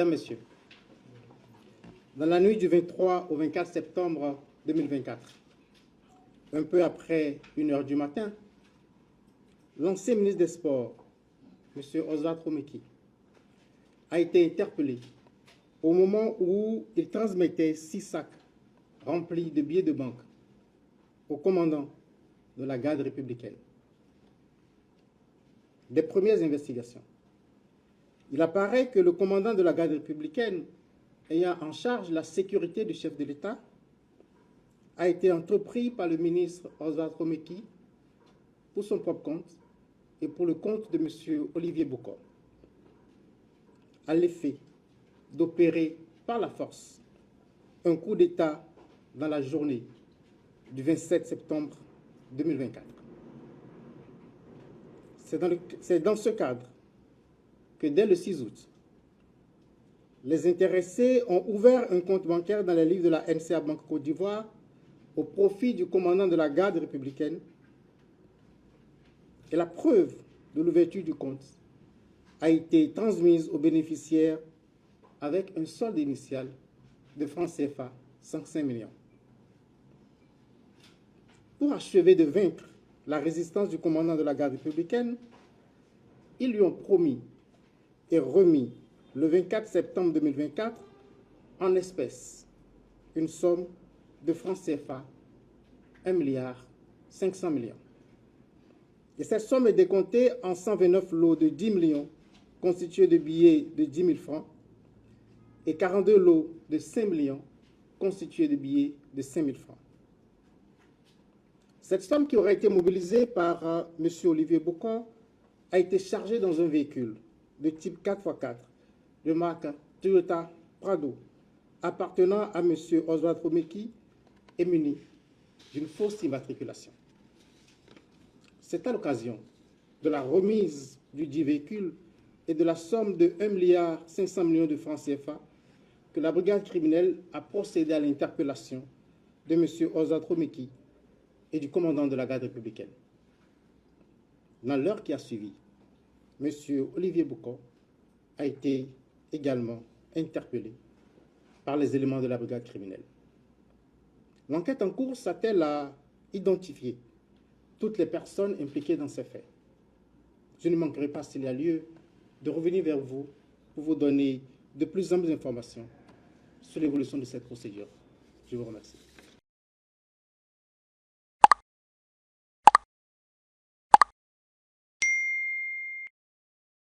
Mesdames, Messieurs, dans la nuit du 23 au 24 septembre 2024, un peu après 1h du matin, l'ancien ministre des Sports, M. Oswald Romeki, a été interpellé au moment où il transmettait 6 sacs remplis de billets de banque au commandant de la garde républicaine. Des premières investigations. Il apparaît que le commandant de la garde républicaine, ayant en charge la sécurité du chef de l'État, a été entrepris par le ministre Oswald Romeki pour son propre compte et pour le compte de M. Olivier Bokor, à l'effet d'opérer par la force un coup d'État dans la journée du 27 septembre 2024. C'est dans ce cadre que dès le 6 août, les intéressés ont ouvert un compte bancaire dans les livres de la NCA Banque Côte d'Ivoire au profit du commandant de la garde républicaine. Et la preuve de l'ouverture du compte a été transmise aux bénéficiaires avec un solde initial de francs CFA 105 millions. Pour achever de vaincre la résistance du commandant de la garde républicaine, ils lui ont promis et remis le 24 septembre 2024 en espèces une somme de francs CFA 1,5 milliard. Et cette somme est décomptée en 129 lots de 10 millions constitués de billets de 10 000 francs et 42 lots de 5 millions constitués de billets de 5 000 francs. Cette somme qui aurait été mobilisée par M. Olivier Bokor a été chargée dans un véhicule de type 4x4 de marque Toyota Prado appartenant à M. Oswald Romeki et muni d'une fausse immatriculation. C'est à l'occasion de la remise du dit véhicule et de la somme de 1,5 milliard de francs CFA que la brigade criminelle a procédé à l'interpellation de M. Oswald Romeki et du commandant de la garde républicaine. Dans l'heure qui a suivi, M. Olivier Bokor a été également interpellé par les éléments de la brigade criminelle. L'enquête en cours s'attelle à identifier toutes les personnes impliquées dans ces faits. Je ne manquerai pas, s'il y a lieu, de revenir vers vous pour vous donner de plus amples informations sur l'évolution de cette procédure. Je vous remercie.